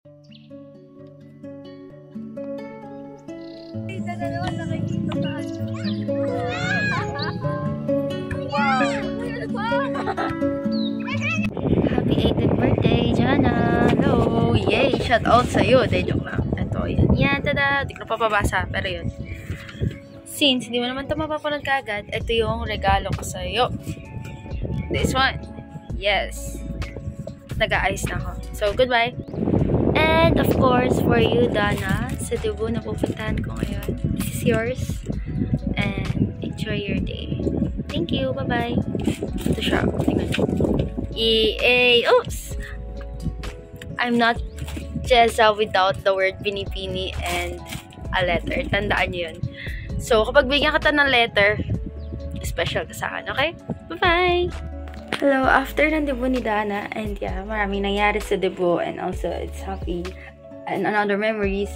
Happy 18th birthday, Jana! Hello! Yay! Shout out sa'yo! De, joke lang. Ito, yan. Yan, tada! Di ko papabasa, pero yun. Since hindi mo naman ito mapapanood kaagad, ito yung regalo ko sa'yo. This one. Yes. Nag-aayos na ako. So, goodbye! And, of course, for you, Dana, sa Cebu na pupuntahan ko ngayon. This is yours. And, enjoy your day. Thank you! Bye-bye! Ito siya. Tingnan mo. EA! Oops! I'm not Jessa without the word pinipini and a letter. Tandaan nyo yun. So, kapag bigyan kita ng letter, special ka sa akin, okay? Bye-bye! Hello, after ng debut ni Dana, and yeah, maraming nangyari sa debut, and also it's happy and another memories.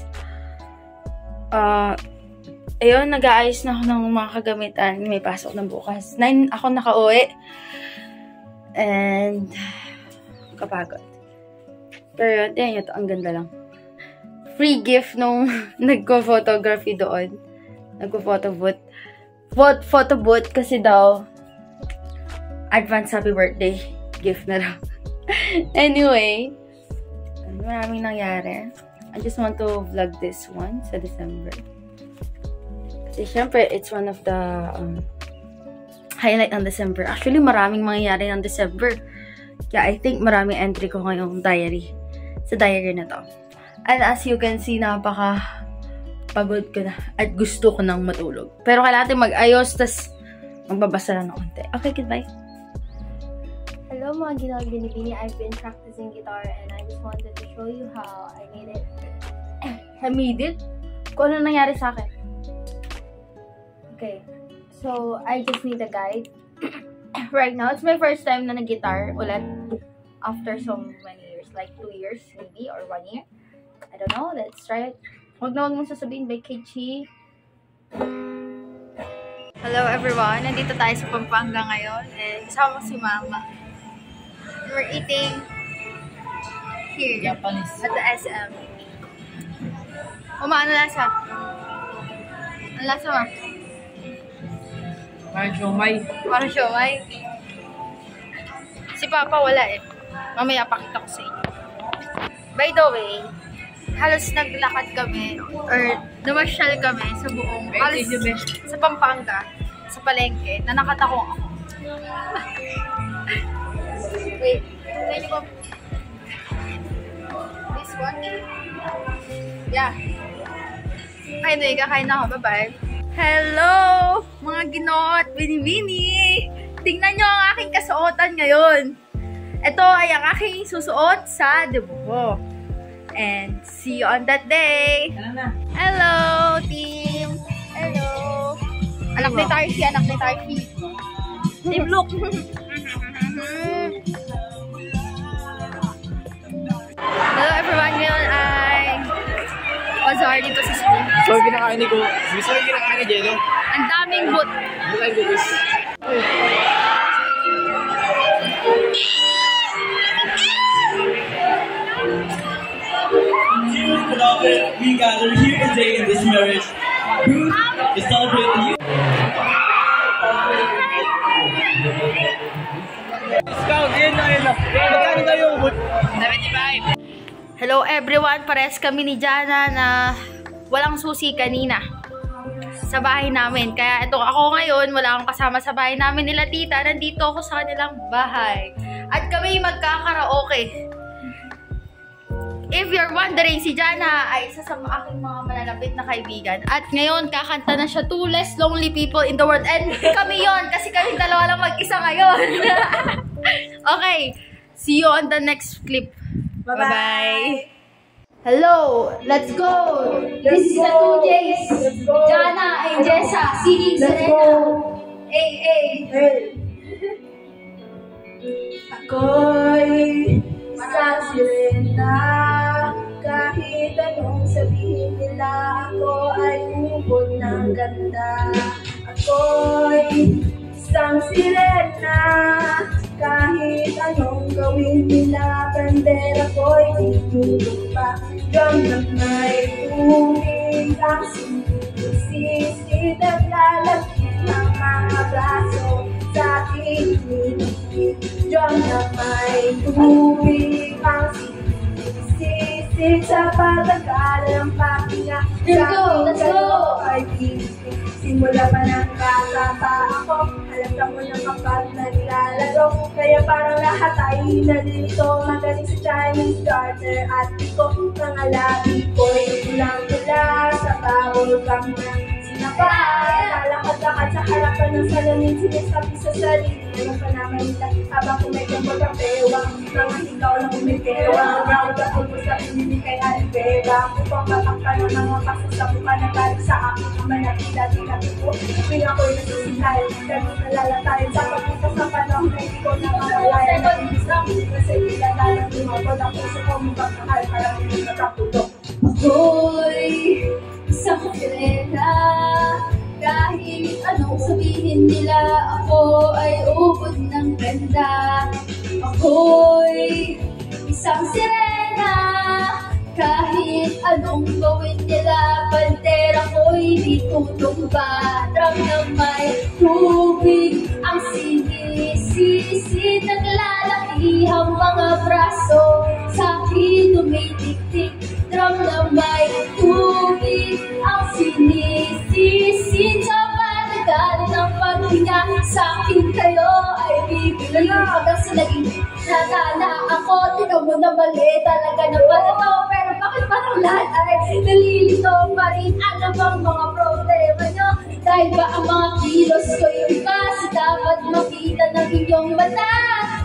Ayun, nag-aayos na ako ng mga kagamitan. May pasok na bukas. 9 ako nakauwi. And kapagod. Pero tingnan nyo to, ang ganda lang. Free gift nung nagko-photography doon. Nagko-photo booth kasi daw advance happy birthday gift na lang. Anyway, maraming nangyari. I just want to vlog this one sa December. Kasi syempre, it's one of the highlight ng December. Actually, maraming mangyayari ng December. Kaya I think maraming entry ko ngayong diary. Sa diary na to. And as you can see, napaka-pagod ko na. At gusto ko nang matulog. Pero kailangan natin mag-ayos, tas magbabasa lang ng konti. Okay, goodbye. Hello mga ginawang binibini. I've been practicing guitar and I just wanted to show you how I made it. I made it? Kung ano nangyari sa akin. Okay. So, I just need a guide. Right now, it's my first time na nag-guitar ulit. After so many years. Like 2 years, maybe, or 1 year. I don't know. Let's try it. Huwag na huwag mong sasabihin by Kichi. Hello everyone. Nandito tayo sa Pampanga ngayon. And kasama si Mama. We're eating here. Japanese. At the SM. Ano lasa? Ano lasa ma? Parang siomay. Parang siomay. Si Papa wala eh. Mamaya pakita ko sa inyo. By the way, halos naglakad kami or namasyal kami sa buong halos sa Pampanga, sa palengke, na nakatakong ako. Wait, can you go? This one? Yeah. Anyway, kakain na ako. Bye-bye. Hello! Mga ginoo at binibini! Tingnan nyo ang aking kasuotan ngayon. Ito ay ang aking susuot sa debut. And see you on that day! Hello, team! Hello! Anak ni Tarsi, anak ni Tarsi. Team, look! Hello everyone, ngayon ay bazaar dito sa school. So, kinakain ni ko. Gusto ko kinakain ni Jello. Ang daming boot. Bukain ko, guys. We gather here today in this marriage booth to celebrate the youth. Discount, yun na yun. Magkano na yung boot? 75. Hello everyone, pares kami ni Jana na walang susi kanina sa bahay namin. Kaya ito ako ngayon, wala akong kasama sa bahay namin nila tita. Nandito ako sa kanilang bahay. At kami magkakaraoke. If you're wondering, si Jana ay isa sa aking mga malalapit na kaibigan. At ngayon, kakanta na siya, Two Less Lonely People in the World. And kami yon kasi kami dalawa lang mag-isa ngayon. Okay, see you on the next clip. Bye-bye. Hello, let's go. This is the 2Js. Jana and Jessa singing Serena. Hey. Ako'y isang sirena. Kahit anong sabihin nila, ako ay ubod ng ganda. Ako'y isang sirena. Kahit anong gawin nila, ganda. bandera ko'y tinutulog pa. Drum na may tubig ang sinisisid at lalagyan ng mga braso sa aking tinitid. Drum na may tubig ang sinisisid sa pagkagal ng pahinga sa aking dalawa ay tinitid. Simula pa ng bata pa ako, halata mo na kapag naglalaro. Kaya parang lahat ay nalilito, magaling sa Chinese garter. At ko, mga labi ko'y kulang-kula sa bawal kang na sinapay. Lalakad-lakad sa harapan ng salamin, sinasabi sa sarili ng panamanita. Habang kumikambot ang pewang, mga hikaw na kumikewang. Round at tulpo sa pinili kay Alibeba. Upang matakpan ng mga paso sa buka na balik sa aking manakita-tila. Tuwing ako'y nasusihay, ganun nalalatayin sa pagkita sa panahon na hindi ko na mamalaya. Nag-ibig lang, kasi pinagalang lumabot ang puso ko mong mahal para hindi matapulog. Ako'y isang sirena, kahit anong sabihin nila, ako ay ubod ng ganda. Ako'y isang sirena, kahit anong gawin nila, bandera ko'y di tutumba. Drum na may tubig ang sinisisi, naglalakihang mga braso sa akin tumitik-tik. Drum na may tubig ang sinisisi, sa panagal ng paghinga sa akin kayo ay bibili. Hanggang sa naging natana ako, tingnan mo na mali talaga na pala to. Pero bakit parang lahat ay nalilito pa rin? Ano bang mga problema nyo? Dahil ba ang mga kilos ko yung kasi dapat makita ng inyong mata?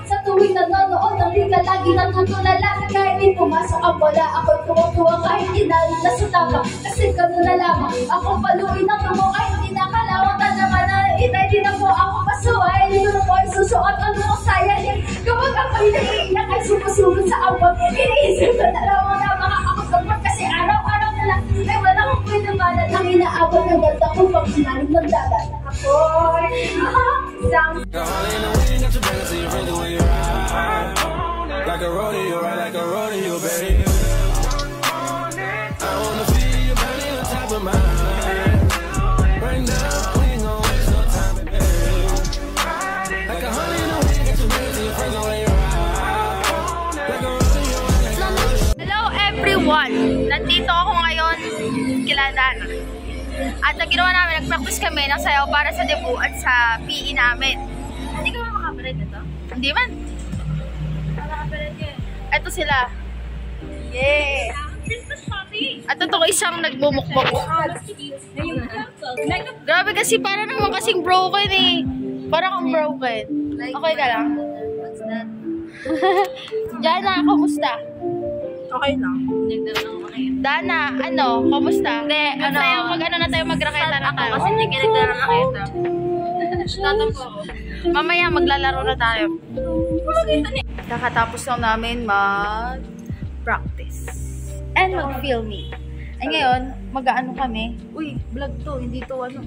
Sa tuwing nanonood, hindi ka lagi natutulala. Kahit di pumasok ang bola, ako'y tuwa-tuwa kahit inalit na sa tama. Kasi gano'n na lamang, ako paluin ng tumo kahit hindi nakalawang ka naman na inay. Di na po ako pasuway, dito na po ay susuot ang mga sayahin. Kapag ako'y naiiyak ay sumusunod sa awag, iniisip ko na lamang na makakakasabot. Kasi araw-araw na lang ay wala kong pinamanan ang inaabot ng ganda ko pag sinalig ng dagat. Ako'y isang like a rodeo, right like a rodeo, baby. I wanna feel your body on top of mine. Right now, we ain't gon' waste no time, baby. Like a honey in the wind, get your hands in your friends on your ride. Like a rodeo, like a rodeo. Hello everyone! Nandito ako ngayon kila Dana. At ang ginawa namin, nag-practice kami ng sayaw para sa debut at sa PE namin. Hindi ka ba makapalit ito? Hindi man. Ito sila. Yeah! At ito ko isang nagbumukbok. Grabe kasi para naman kasing broken eh. Para kang broken. Okay ka lang? What's that? Dana, kumusta? Okay lang. Dana, ano? Kumusta? Hindi, ano? Mag-ano na tayo, magraketa na tayo. Kasi hindi ka nagdaraketa. Tatang po. Mamaya maglalaro na tayo. Kakatapos lang namin mag-practice. And mag-filming. Ay ngayon, mag-ano kami. Uy, vlog to. Hindi to ano.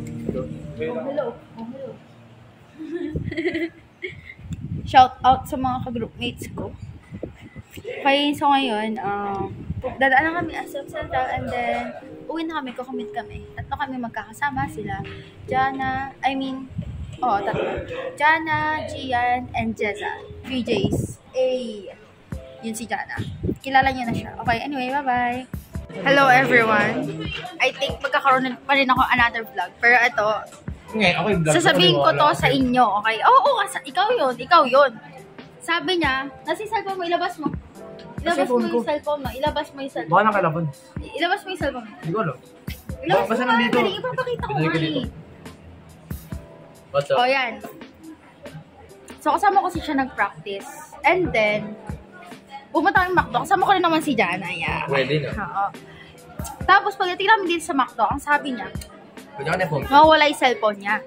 Hello. Hello. Shout out sa mga ka-groupmates ko. Okay, so ngayon, dadaan na kami SM Central and then uwi na kami, kukumit kami. Tatlo kami magkakasama sila. Tatlo. Jana, Gian, and Jeza. 3Js. Yun si Jana. Kilala niyo na siya. Okay, anyway, bye-bye. Hello everyone. I think magkakaroon pa rin ako another vlog. Pero ito, sasabihin ko to sa inyo, okay? Oo, ikaw yun. Sabi niya, nasa cellphone mo, ilabas mo. Ilabas mo yung cellphone mo. Ilabas mo yung cellphone. Baka nakalaban. Ilabas mo yung cellphone mo. Hindi ko alam. Ilabas Basta mo nandito. nga, ipapakita ko nga eh. What's up? O yan. So kasama ko siya nag-practice. And then, pumunta kami McDo. Kasama ko rin naman si Jana. Yeah. Pwede na. Oo. Tapos pagdating namin dito sa McDo, ang sabi niya, Pwede ka na phone. mawawala yung cellphone niya.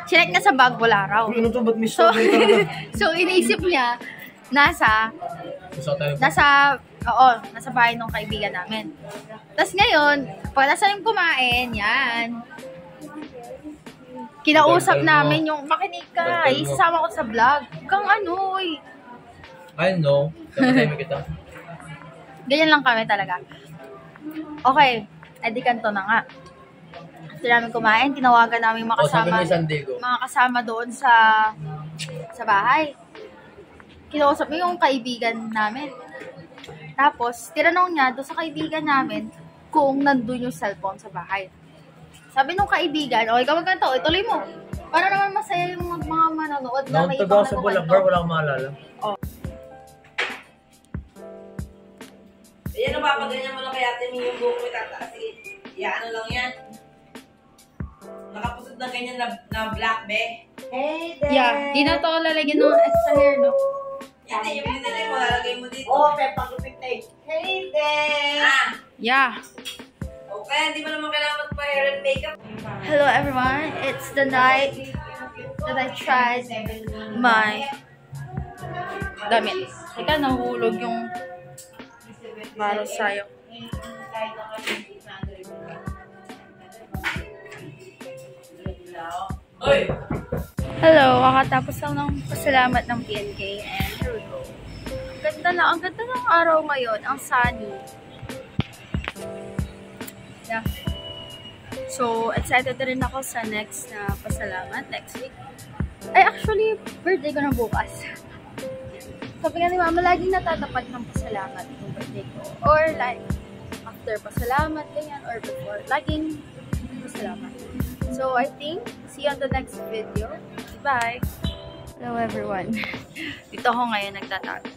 Chinek niya sa bag, wala raw. Uy, ano to? Ba't miss So, to? so iniisip niya, nasa bahay ng kaibigan namin. Tapos ngayon, pag nasa yung kumain, yan. Kinausap namin yung, makinig ka, isasama ko sa vlog. Kang ano, I know. Kapatay kita. Ganyan lang kami talaga. Okay, edi kanto na nga. After namin kumain, tinawagan namin mga Sabi kasama, ni San Diego. mga kasama doon sa bahay. Kinausap mo yung kaibigan namin. Tapos, tinanong niya doon sa kaibigan namin kung nandun yung cellphone sa bahay. Sabi nung kaibigan, okay ka magkanto, ituloy mo. Para naman masaya yung mga manonood na kayo Nauntaga sa Bulabar, wala akong maalala. Oh. Ayan, napapaganyan mo na kaya Ate yung buhok mo itataas. Sige, ano lang yan. Nakapusot na ganyan na black be. Hey there! Yeah, di na to lalagyan ng extra hair, no? Hindi, yung pinilay mo, lalagay mo dito. Oh, may pagupit na eh. Hey there! Ah! Yeah. Okay, hindi mo naman kailangan magpa-hair and makeup. Hello everyone, it's the night that I tried my damit. Teka, nahulog yung maros sayo. Hoy! Hello, kakatapos lang ng pasalamat ng PNK and here we go. Ang ganda ng araw ngayon, ang sunny. Yeah. So, excited rin ako sa next na pasalamat, next week. Ay, actually, birthday ko na bukas. Sabi nga ni Mama, laging natatapat ng pasalamat yung birthday ko. Or like, after pasalamat, ganyan, or before. Laging pasalamat. So, I think, see you on the next video. Bye! Hello everyone. Dito ako ngayon nagtatago.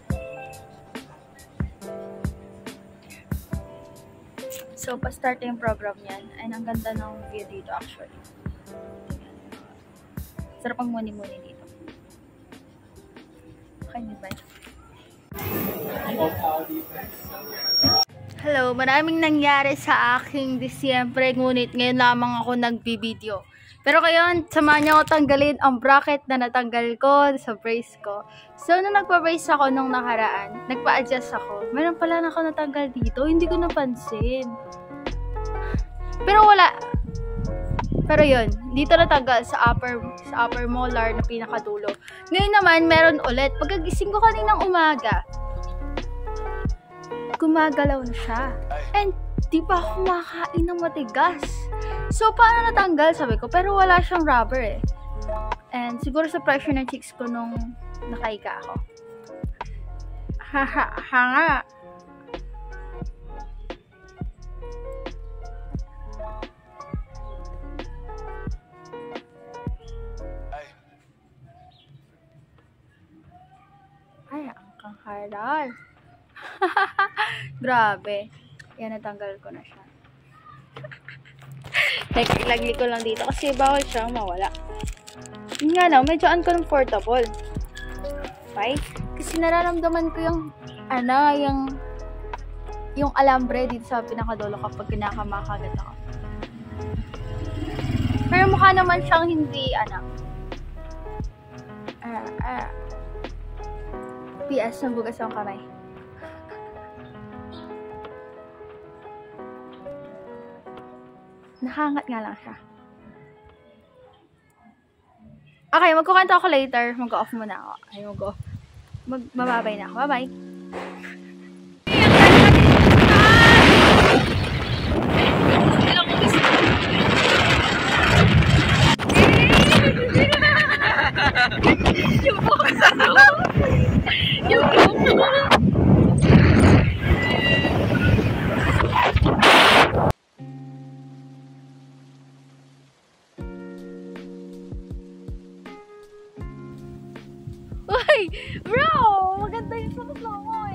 So, pa-start yung program yan. Ay, ang ganda ng view dito actually. Sarap ang muni-muni dito. Okay, bye. Hello, maraming nangyari sa aking Disyembre, ngunit ngayon lamang ako nagbibideo. Pero ngayon, samahan niyo ako tanggalin ang bracket na natanggal ko sa brace ko. So, nung nagpa-brace ako nung nakaraan, nagpa-adjust ako. Meron pala na ako natanggal dito, hindi ko napansin. Pero wala. Pero yun, dito natanggal sa upper molar na pinakadulo. Ngayon naman, meron ulit. Pagkagising ko kaninang umaga, gumagalaw na siya. And di pa ako kumakain ng matigas. So, paano natanggal? Sabi ko, pero wala siyang rubber eh. And siguro sa pressure ng cheeks ko nung nakaika ako. Nga. Ay, ang kangharal. Grabe. Yan, natanggal ko na siya. Lagli ko lang dito kasi bawal siyang mawala. Yun nga lang, medyo uncomfortable. Okay? Kasi nararamdaman ko yung alambre dito sa pinakadulo kapag kinakamakagat ako. Pero mukha naman siyang hindi, PS, nabugas ang kamay. Nakaangat nga lang siya. Okay, magkukanta ako later. Mag-off muna ako. Ay, mababay na ako. Bye-bye. Uy! Bro! Maganda yung sulat mo.